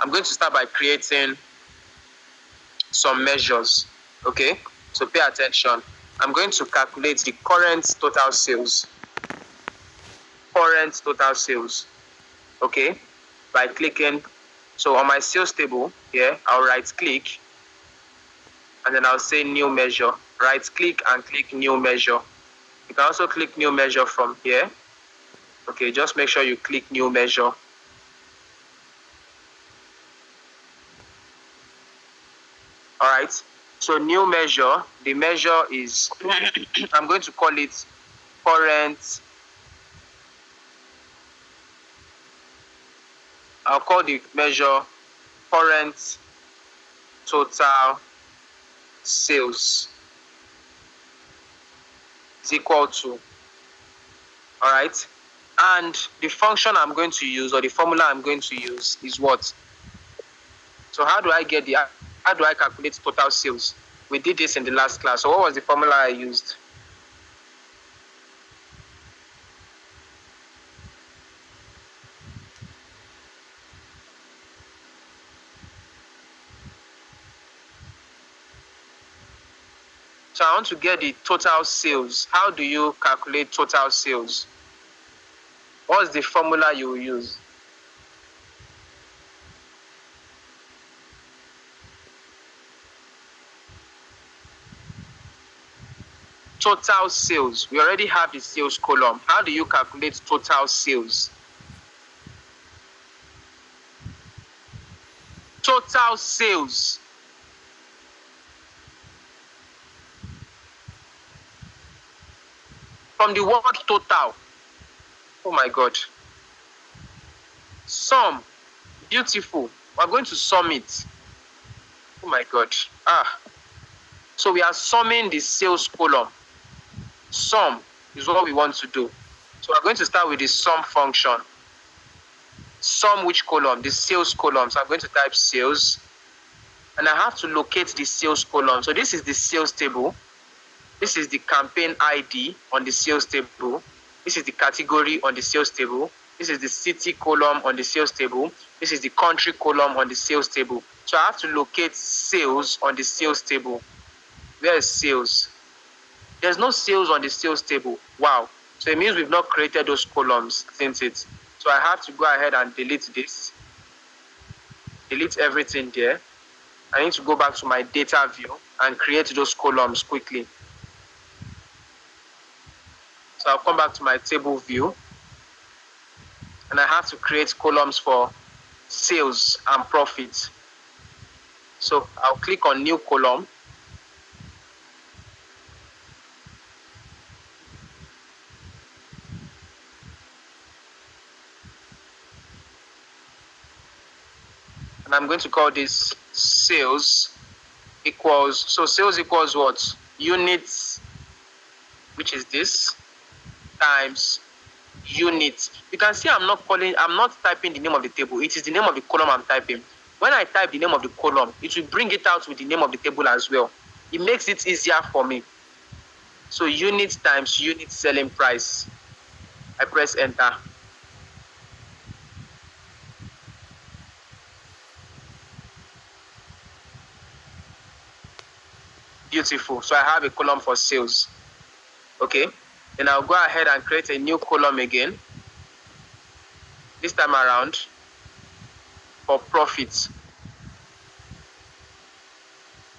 I'm going to start by creating some measures. Okay, so pay attention. I'm going to calculate the current total sales. Okay, by clicking. So on my sales table here, I'll right click and then I'll say new measure. Right click and click new measure. You can also click new measure from here. Okay, just make sure you click new measure. All right, so new measure, the measure is, I'm going to call it current, I'll call the measure current total sales is equal to, all right, and the function I'm going to use, or the formula I'm going to use, is what? So how do I calculate total sales? We did this in the last class. So what was the formula I used? So I want to get the total sales. How do you calculate total sales? What's the formula you will use? Total sales. We already have the sales column. How do you calculate total sales? Total sales. From the word total. Oh my God. Sum. Beautiful. We're going to sum it. Oh my God. So we are summing the sales column. Sum is what we want to do. So we're going to start with the sum function. Sum which column? The sales column. So I'm going to type sales. And I have to locate the sales column. So this is the sales table. This is the campaign ID on the sales table. This is the category on the sales table. This is the city column on the sales table. This is the country column on the sales table. So I have to locate sales on the sales table. Where is sales? There's no sales on the sales table. Wow. So it means we've not created those columns, isn't it? So I have to go ahead and delete this. Delete everything there. I need to go back to my data view and create those columns quickly. So I'll come back to my table view. And I have to create columns for sales and profit. So I'll click on new column. And I'm going to call this sales equals, so sales equals what? Units, which is this, times units. You can see I'm not typing the name of the table. It is the name of the column I'm typing. When I type the name of the column, it will bring it out with the name of the table as well. It makes it easier for me. So units times unit selling price. I press enter. Beautiful. So I have a column for sales. Okay. Then I'll go ahead and create a new column again. This time around for profits.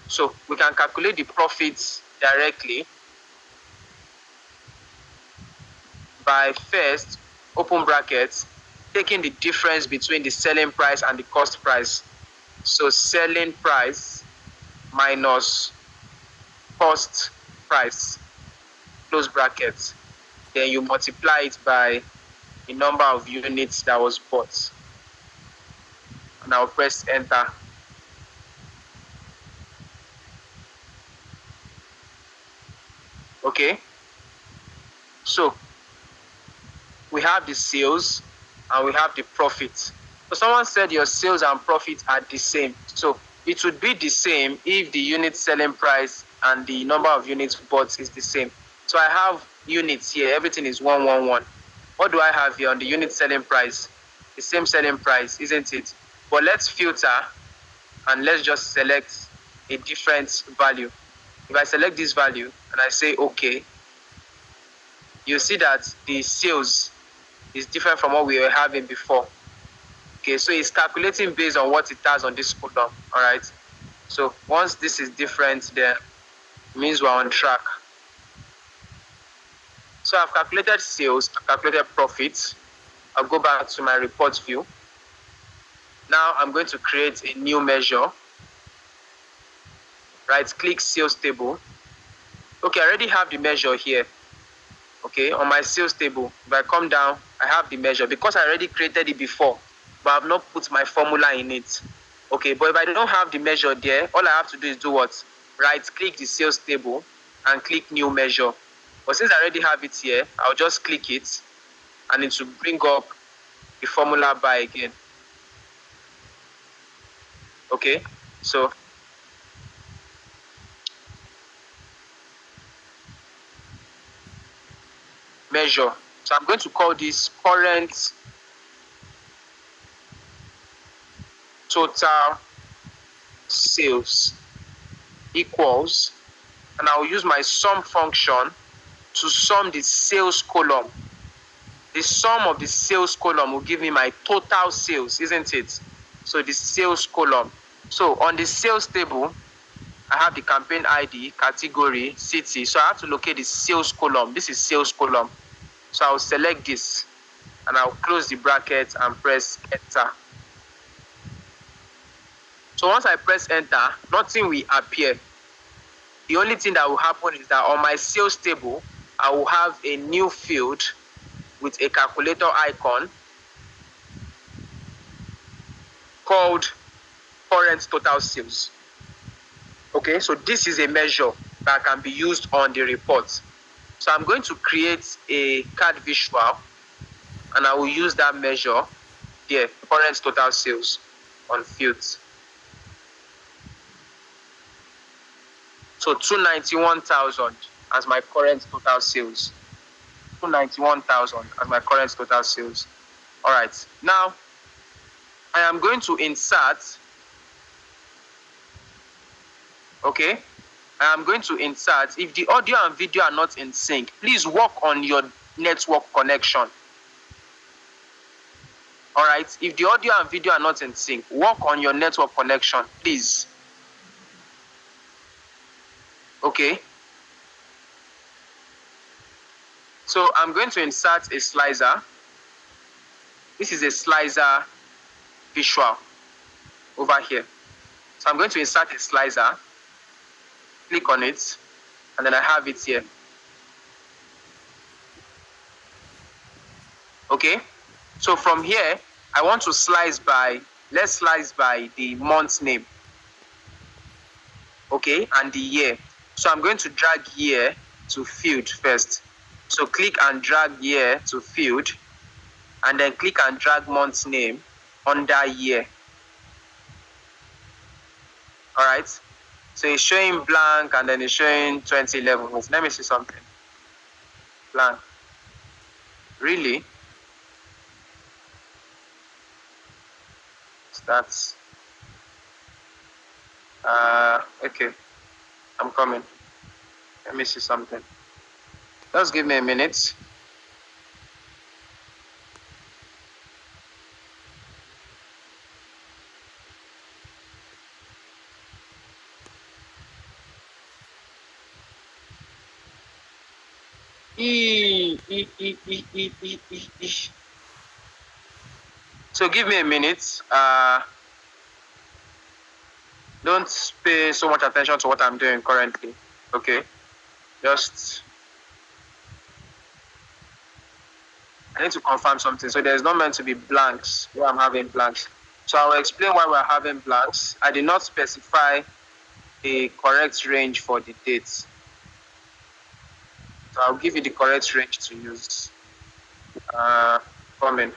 So we can calculate the profits directly by first, open brackets, taking the difference between the selling price and the cost price. So selling price minus cost price, close brackets. Then you multiply it by the number of units that was bought. And I'll press enter. Okay. So we have the sales and we have the profit. So someone said your sales and profit are the same. So it would be the same if the unit selling price and the number of units bought is the same. So I have units here. Everything is 111. What do I have here on the unit selling price? The same selling price, isn't it? But let's filter and let's just select a different value. If I select this value and I say okay, you see that the sales is different from what we were having before. Okay, so it's calculating based on what it has on this column. All right. So once this is different, then it means we're on track. So I've calculated sales, I've calculated profits. I'll go back to my report view. Now I'm going to create a new measure. Right click sales table. Okay, I already have the measure here. Okay, on my sales table, if I come down, I have the measure because I already created it before, but I've not put my formula in it. Okay, but if I don't have the measure there, all I have to do is do what? Right click the sales table and click new measure. But since I already have it here, I'll just click it and it will bring up the formula bar again. Okay, so measure. So I'm going to call this current total sales equals, and I'll use my sum function to sum the sales column. The sum of the sales column will give me my total sales, isn't it? So the sales column. So on the sales table, I have the campaign ID, category, city. So I have to locate the sales column. This is sales column. So I'll select this and I'll close the bracket and press enter. So once I press enter, nothing will appear. The only thing that will happen is that on my sales table, I will have a new field with a calculator icon called current total sales. Okay, so this is a measure that can be used on the report. So I'm going to create a card visual and I will use that measure there, current total sales on fields. So 291,000 as my current total sales. 291,000 as my current total sales. All right, now I am going to insert, okay, I am going to insert, if the audio and video are not in sync, please work on your network connection. All right, if the audio and video are not in sync, work on your network connection, please. Okay. So I'm going to insert a slicer. This is a slicer visual over here. So I'm going to insert a slicer, click on it, and then I have it here. Okay, so from here, I want to slice by, let's slice by the month name. Okay, and the year. So I'm going to drag year to field first. So click and drag year to field, and then click and drag month name under year. All right, so it's showing blank and then it's showing 2011. Let me see something. Blank. Really? That's okay. I'm coming. Let me see something. Just give me a minute. So give me a minute. Don't pay so much attention to what I'm doing currently. Okay, just I need to confirm something. So there's not meant to be blanks where I'm having blanks. So I'll explain why we're having blanks. I did not specify a correct range for the dates. So I'll give you the correct range to use. Comment.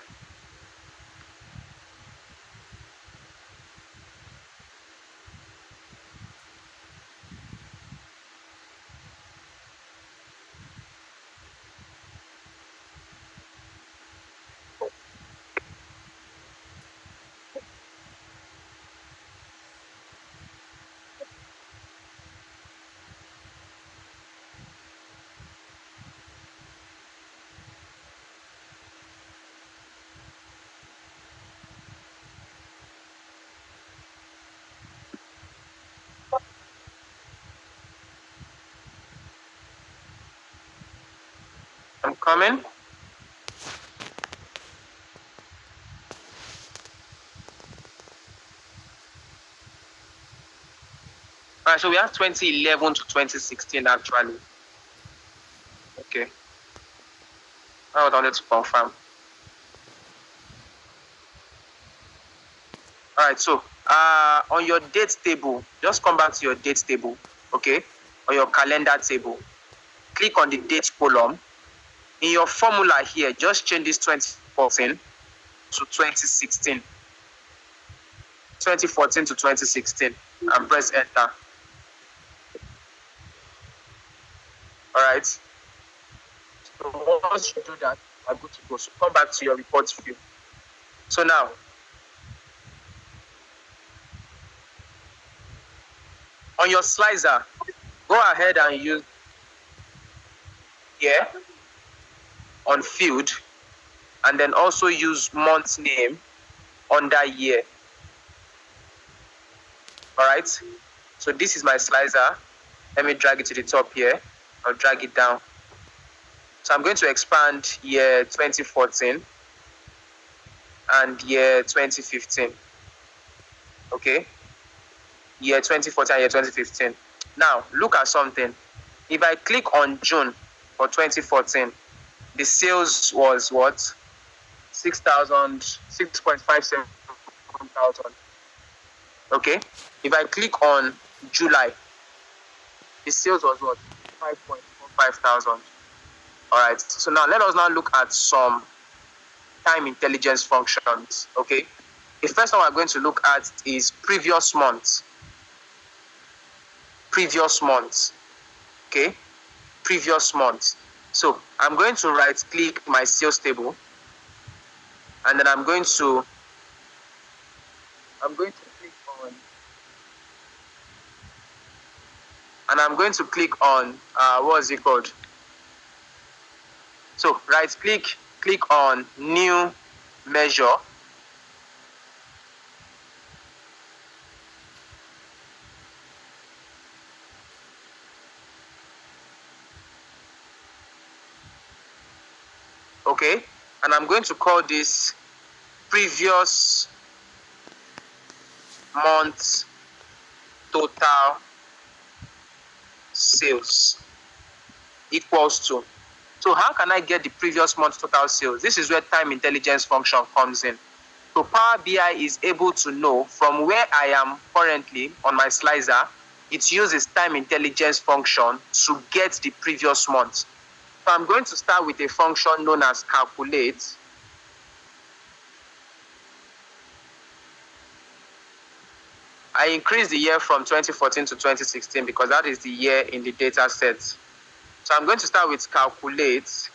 Coming. All right, so we have 2011 to 2016 actually. Okay. I wanted to confirm. All right, so on your date table, just come back to your date table, okay? On your calendar table, click on the date column. In your formula here, just change this 2014 to 2016. 2014 to 2016 and press enter. All right. So once you do that, I'm good to go. So come back to your report view. So now, on your slicer, go ahead and use here on field, and then also use month name under year. All right. So this is my slicer. Let me drag it to the top here. I'll drag it down. So I'm going to expand year 2014 and year 2015. Okay. Year 2014 and year 2015. Now, look at something. If I click on June for 2014, the sales was what? 6.57 thousand. Okay. If I click on July, the sales was what? 5.45 thousand. All right. So now let us now look at some time intelligence functions. Okay. The first one we're going to look at is previous month. Previous month. Okay. Previous month. So I'm going to right click my sales table, and then I'm going to click on, and I'm going to click on what is it called? So right click on new measure. Okay, and I'm going to call this previous month total sales equals to. So how can I get the previous month total sales? This is where time intelligence function comes in. So Power BI is able to know from where I am currently on my slicer, it uses time intelligence function to get the previous month. So I'm going to start with a function known as calculate. I increased the year from 2014 to 2016 because that is the year in the data set. So I'm going to start with calculate.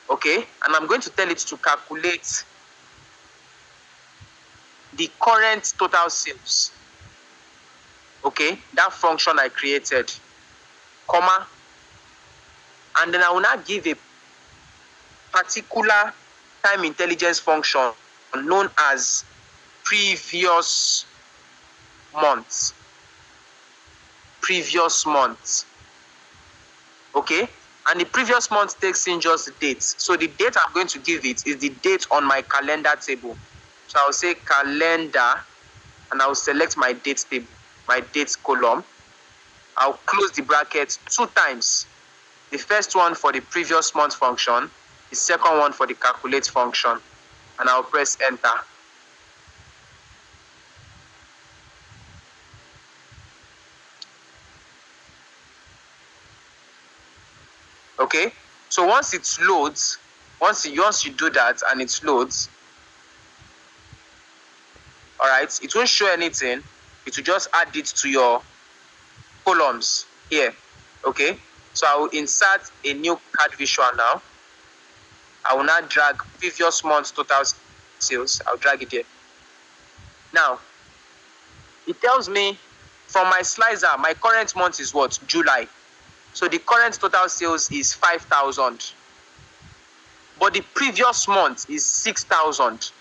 Okay, and I'm going to tell it to calculate the current total sales. Okay, that function I created, comma, and then I will now give a particular time intelligence function known as previous month. Previous month. Okay, and the previous month takes in just the dates. So the date I'm going to give it is the date on my calendar table. So I'll say calendar, and I'll select my date table, my dates column. I'll close the bracket 2 times. The first one for the previous month function, the second one for the calculate function, and I'll press enter. Okay, so once it loads, once you do that and it loads, all right, it won't show anything. It will just add it to your columns here. Okay, so I will insert a new card visual now. I will now drag previous month's total sales. I'll drag it here. Now, it tells me from my slicer, my current month is what? July. So the current total sales is 5,000. But the previous month is 6,000.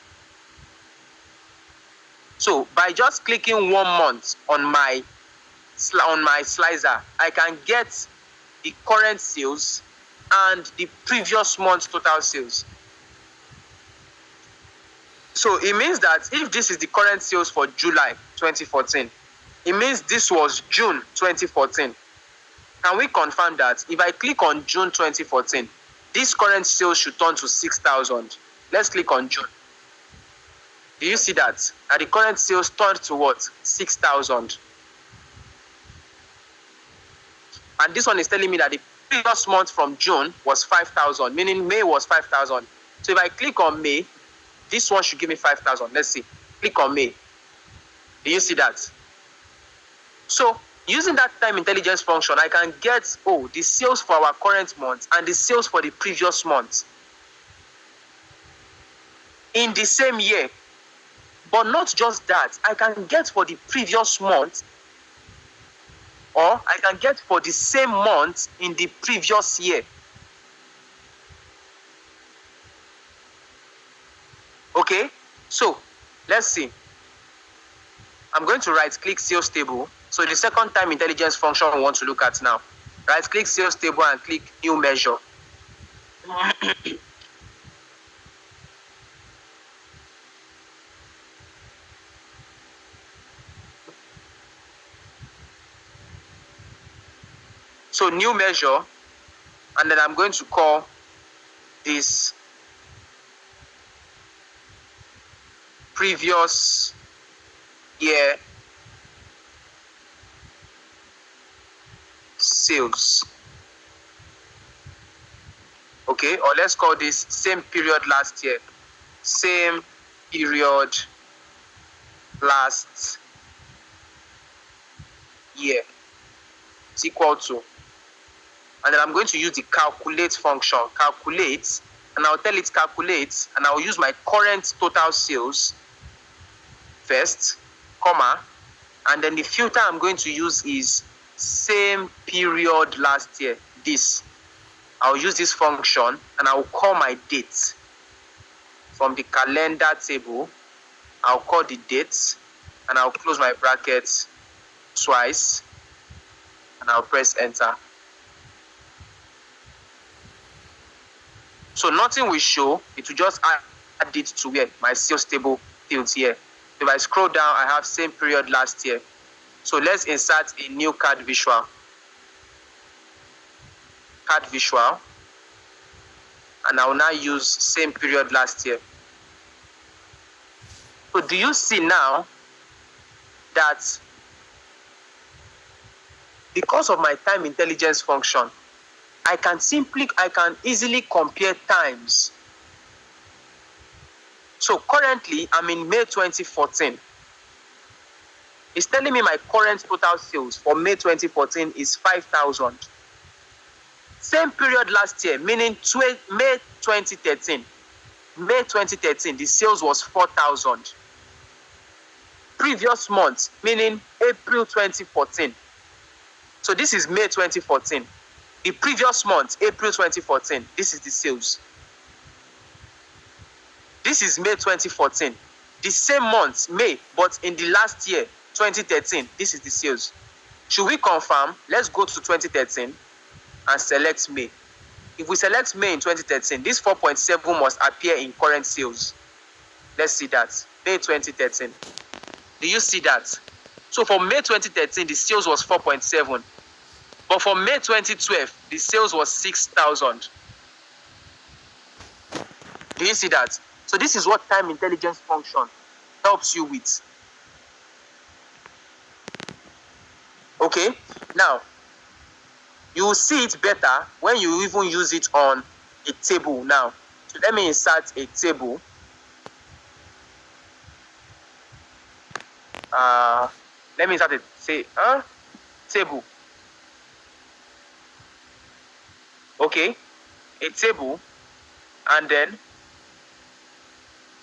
So by just clicking 1 month on my slicer, I can get the current sales and the previous month's total sales. So it means that if this is the current sales for July 2014, it means this was June 2014. Can we confirm that if I click on June 2014, this current sales should turn to 6,000? Let's click on June. Do you see that? And the current sales turned to what? 6,000. And this one is telling me that the previous month from June was 5,000, meaning May was 5,000. So if I click on May, this one should give me 5,000. Let's see. Click on May. Do you see that? So using that time intelligence function, I can get, the sales for our current month and the sales for the previous month in the same year. But not just that, I can get for the previous month, or I can get for the same month in the previous year. Okay, so let's see. I'm going to right click sales table. So the second time intelligence function we want to look at now. Right click sales table and click new measure. So new measure, and then I'm going to call this previous year sales. Okay, or let's call this same period last year. Same period last year is equal to, and then I'm going to use the calculate function. Calculate, and I'll tell it calculate, and I'll use my current total sales first, comma, and then the filter I'm going to use is same period last year. This, I'll use this function and I'll call my date from the calendar table. I'll call the date and I'll close my brackets twice and I'll press enter. So nothing will show, it will just add it to where my sales table fields here. If I scroll down, I have same period last year. So let's insert a new card visual. Card visual. And I will now use same period last year. So do you see now that because of my time intelligence function, I can easily compare times. So currently, I'm in May 2014. It's telling me my current total sales for May 2014 is 5,000. Same period last year, meaning May 2013. May 2013, the sales was 4,000. Previous month, meaning April 2014. So this is May 2014. The previous month, April 2014, this is the sales. This is May 2014. The same month, May, but in the last year, 2013, this is the sales. Should we confirm? Let's go to 2013 and select May. If we select May in 2013, this 4.7 must appear in current sales. Let's see that. May 2013. Do you see that? So for May 2013, the sales was 4.7. But for May 2012, the sales was 6,000. Do you see that? So this is what time intelligence function helps you with. Okay, now you will see it better when you even use it on a table now. So let me insert a table. Let me insert table. Okay, a table, and then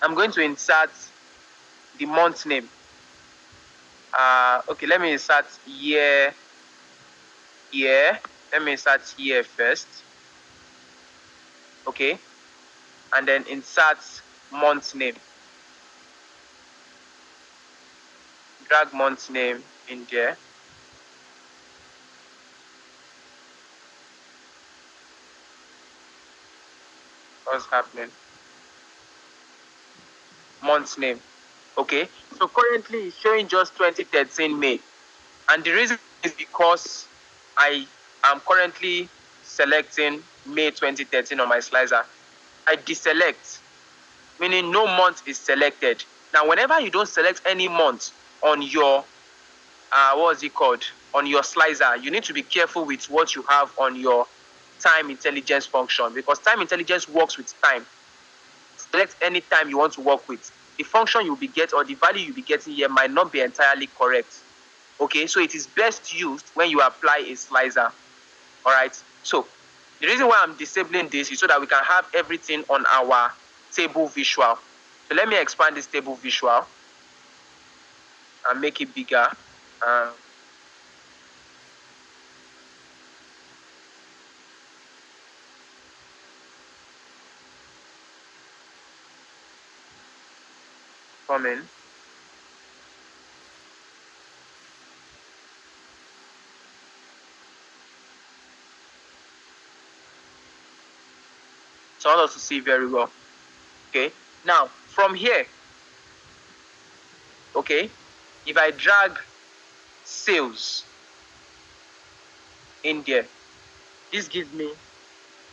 I'm going to insert the month name. Okay, let me insert year. Let me insert year first. Okay, and then insert month name. Drag month name in there. What's happening? Month's name. Okay. So currently it's showing just 2013 May. And the reason is because I am currently selecting May 2013 on my slicer. I deselect, meaning no month is selected. Now, whenever you don't select any month on your, what's it called? On your slicer, you need to be careful with what you have on your time intelligence function, because time intelligence works with time. Select any time you want to work with. The function you'll be getting or the value you'll be getting here might not be entirely correct. Okay, so it is best used when you apply a slicer. All right, so the reason why I'm disabling this is so that we can have everything on our table visual. So let me expand this table visual and make it bigger. Come in. So I want us to see very well. Okay, now from here, okay, if I drag sales in there, this gives me,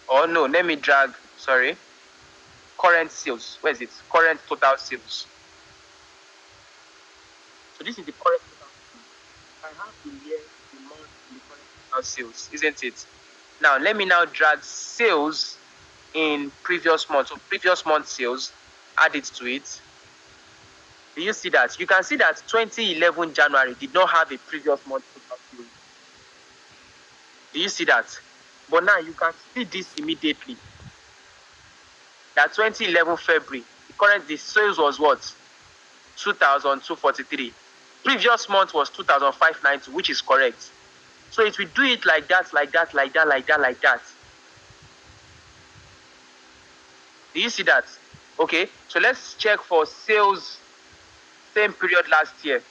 oh no, let me drag, sorry, current sales. Where is it? Current total sales. So this is the current total sales. I have the year, the month, the current total sales, isn't it? Now let me now drag sales in previous month. So previous month sales, add it to it. Do you see that? You can see that 2011 January did not have a previous month total sales. Do you see that? But now you can see this immediately. That 2011 February, the sales was what? 2,243. Previous month was 2,590, which is correct. So it will do it like that, like that, like that, like that, like that. Do you see that? Okay, so let's check for sales same period last year.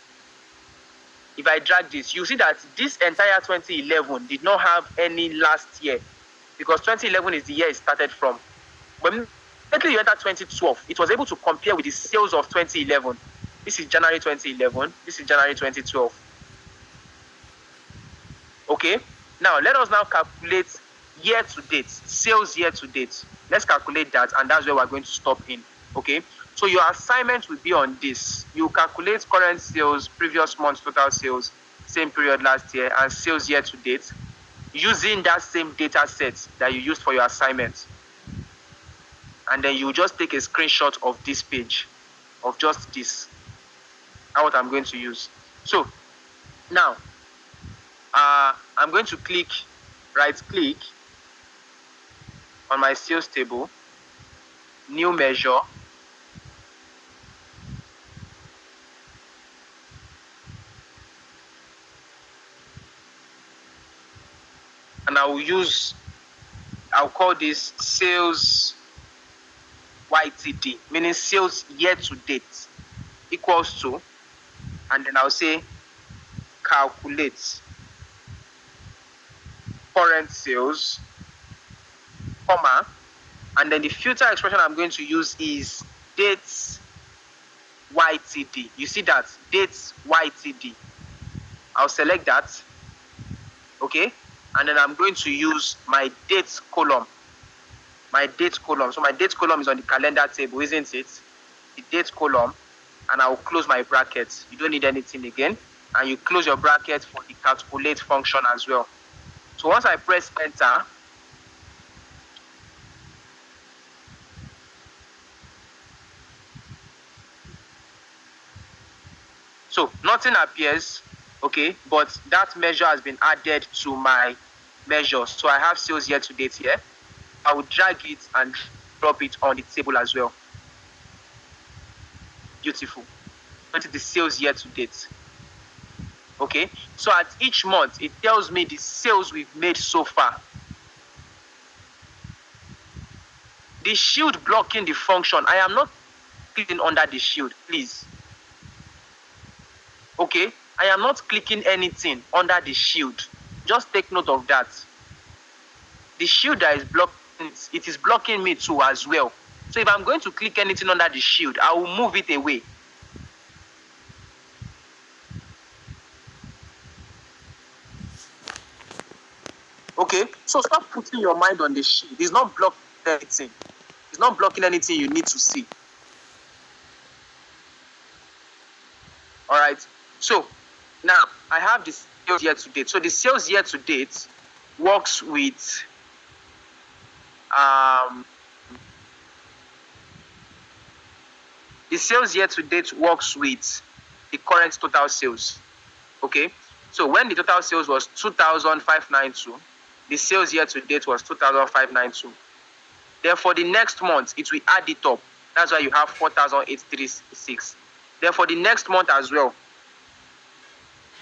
If I drag this, you see that this entire 2011 did not have any last year, because 2011 is the year it started from. But immediately you enter 2012, it was able to compare with the sales of 2011. This is January 2011. This is January 2012. Okay. Now let us now calculate year to date, sales year to date. Let's calculate that, and that's where we're going to stop in. Okay. So your assignment will be on this. You calculate current sales, previous month total sales, same period last year, and sales year to date, using that same data set that you used for your assignment. And then you just take a screenshot of this page, of just this, and what I'm going to use. So now I'm going to right click on my sales table, new measure, and I'll call this sales YTD, meaning sales year to date, equals to, and then I'll say calculate current sales, comma, and then the filter expression I'm going to use is dates YTD. You see that? Dates YTD. I'll select that. Okay, and then I'm going to use my dates column. My date column. So my date column is on the calendar table, isn't it? The date column, and I'll close my brackets. You don't need anything again, and you close your bracket for the calculate function as well. So once I press enter, so nothing appears, okay, but that measure has been added to my measures. So I have sales year to date here. I will drag it and drop it on the table as well. Beautiful. Go to the sales year to date. Okay, so at each month, it tells me the sales we've made so far. The shield blocking the function, I am not clicking under the shield, please. Okay, I am not clicking anything under the shield. Just take note of that. The shield that is blocking it is blocking me too as well. So if I'm going to click anything under the shield, I will move it away. Okay, so stop putting your mind on the shield. It's not blocking anything. It's not blocking anything you need to see. All right. So now I have the sales year to date. So the sales year to date works with the sales year to date works with the current total sales. Okay. So when the total sales was 2,592, the sales year to date was 2,592. Then for the next month, it will add it up. That's why you have 4,836. Then for the next month as well,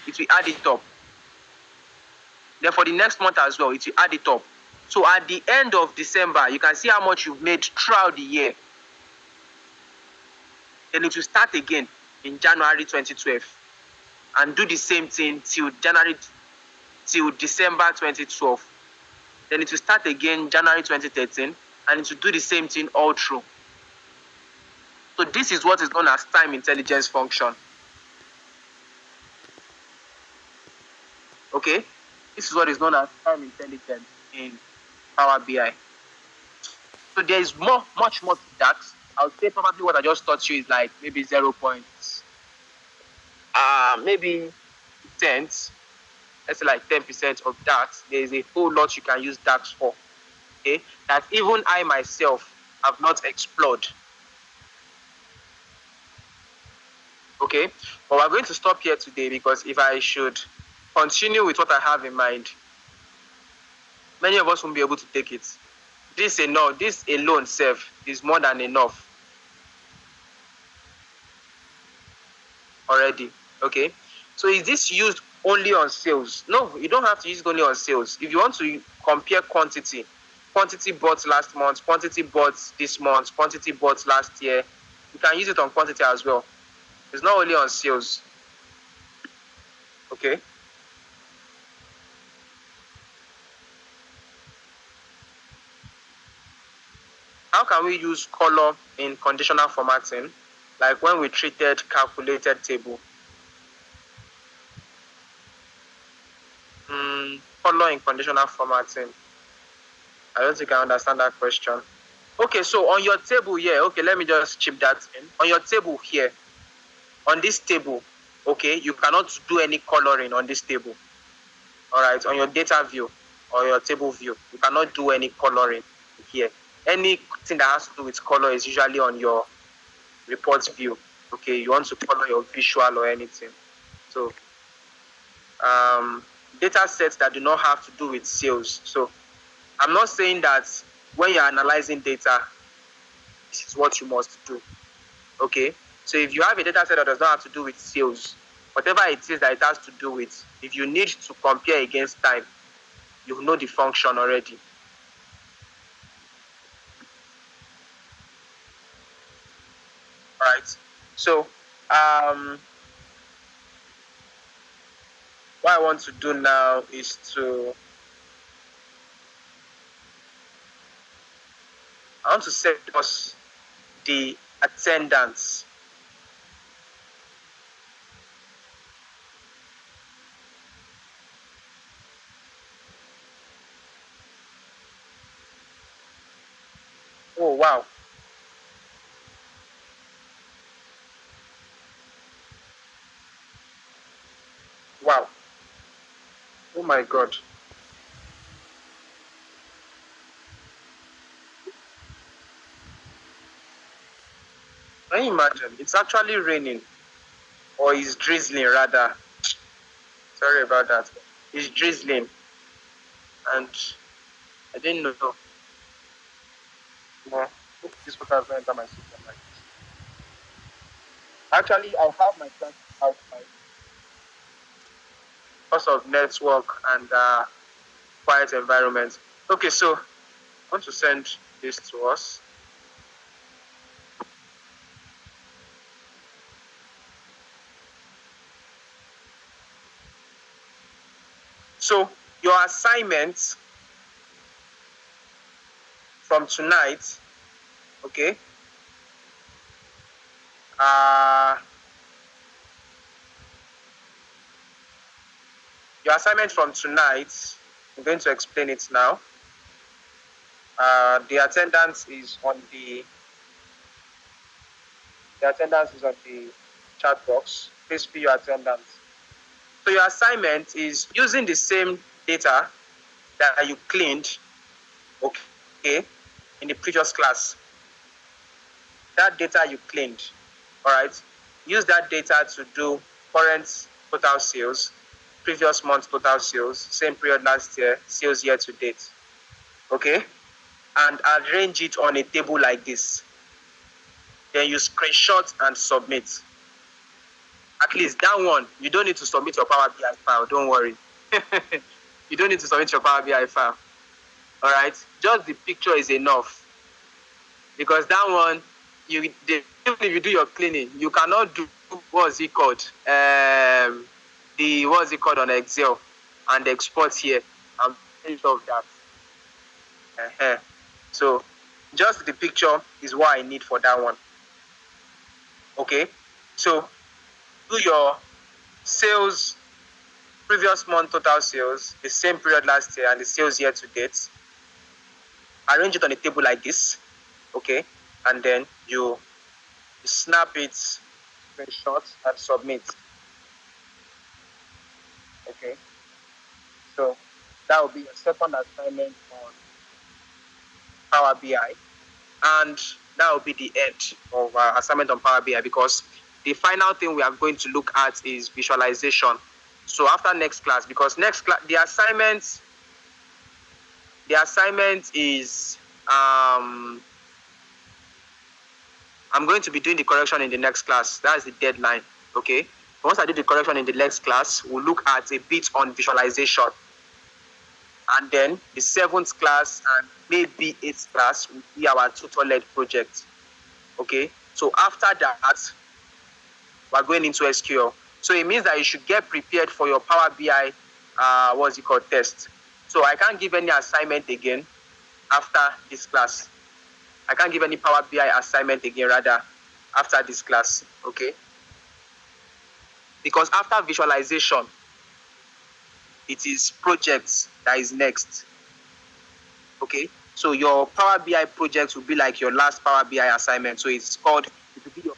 it will add it up. Then for the next month as well, it will add it up. So at the end of December, you can see how much you've made throughout the year. Then it will start again in January 2012 and do the same thing till December 2012. Then it will start again January 2013 and it will do the same thing all through. So this is what is known as time intelligence function. Okay, this is what is known as time intelligence in Power BI. So there is much more to DAX. I would say probably what I just taught you is like maybe 0 points, maybe 10, let's say like 10% of DAX. There is a whole lot you can use DAX for. Okay, that even I myself have not explored. Okay, but we're going to stop here today because if I should continue with what I have in mind, many of us won't be able to take it. This alone self is more than enough already. Okay, so is this used only on sales? No, you don't have to use it only on sales. If you want to compare quantity bought last month, quantity bought this month, quantity bought last year, you can use it on quantity as well. It's not only on sales. Okay. How can we use color in conditional formatting? Like when we treated calculated table. Color in conditional formatting. I don't think I understand that question. Okay, so on your table here, okay, let me just chip that in. On your table here, on this table, okay, you cannot do any coloring on this table. All right, on your data view or your table view, you cannot do any coloring here. Anything that has to do with color is usually on your report view. Okay, you want to color your visual or anything. So data sets that do not have to do with sales. So I'm not saying that when you're analyzing data, this is what you must do. Okay, so if you have a data set that does not have to do with sales, whatever it is that it has to do with, if you need to compare against time, you know the function already. All right, so what I want to do now is I want to set us the attendance. Oh, wow. Wow. Oh my God. Can you imagine? It's actually raining, or it's drizzling rather. Sorry about that. It's drizzling, and I didn't know. No, hope this water has not entered my system like this. Actually, I have my plant outside because of network and quiet environment. Okay, so I want to send this to us. So your assignment from tonight, okay, your assignment from tonight, I'm going to explain it now. The attendance is on the chat box. Please fill your attendance. So your assignment is using the same data that you cleaned, okay, in the previous class. That data you cleaned, all right? Use that data to do current total sales, previous month total sales, same period last year, sales year to date, okay? And arrange it on a table like this. Then you screenshot and submit. At least that one, you don't need to submit your Power BI file, don't worry. You don't need to submit your Power BI file, all right? Just the picture is enough. Because that one, even if you do your cleaning, you cannot do, what's it called on Excel and export here and finish off that. So just the picture is what I need for that one. Okay, so do your sales, previous month total sales, the same period last year, and the sales year to date. Arrange it on a table like this, okay, and then you snap it, screenshot, and submit. Okay, so that will be your second assignment on Power BI, and that will be the end of our assignment on Power BI, because the final thing we are going to look at is visualization. So after next class, because next class the assignment is I'm going to be doing the correction in the next class. That's the deadline. Okay. Once I do the correction in the next class, we'll look at a bit on visualization. And then the 7th class and maybe 8th class will be our tutor-led project. Okay. So after that, we're going into SQL. So it means that you should get prepared for your Power BI, test. So I can't give any assignment again after this class. I can't give any Power BI assignment again, rather, after this class, okay? Because after visualization, it is projects that is next, okay? So your Power BI project will be like your last Power BI assignment. So it will be your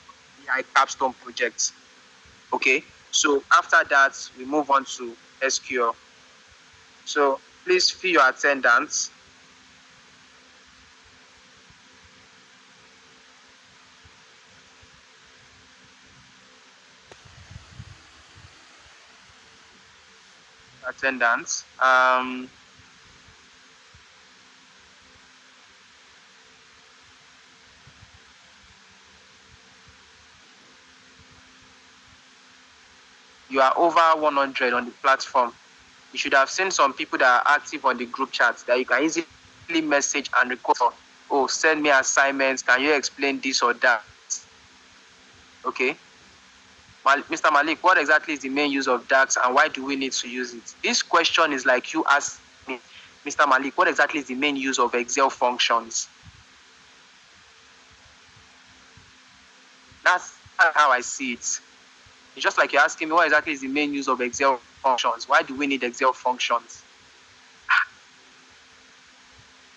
BI capstone project, okay? So after that, we move on to SQL. So please fill your attendance. You are over 100 on the platform. You should have seen some people that are active on the group chat that you can easily message and request, oh, send me assignments, can you explain this or that? Okay. Mr. Malik, what exactly is the main use of DAX and why do we need to use it? This question is like you ask me, Mr. Malik, what exactly is the main use of Excel functions? That's how I see it. It's just like you're asking me, what exactly is the main use of Excel functions? Why do we need Excel functions?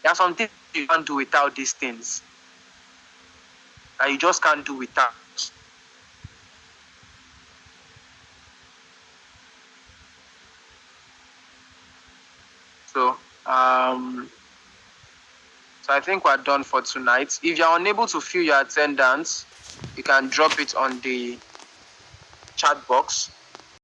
There are some things you can't do without these things. And you just can't do without. So I think we're done for tonight. If you're unable to fill your attendance, you can drop it on the chat box.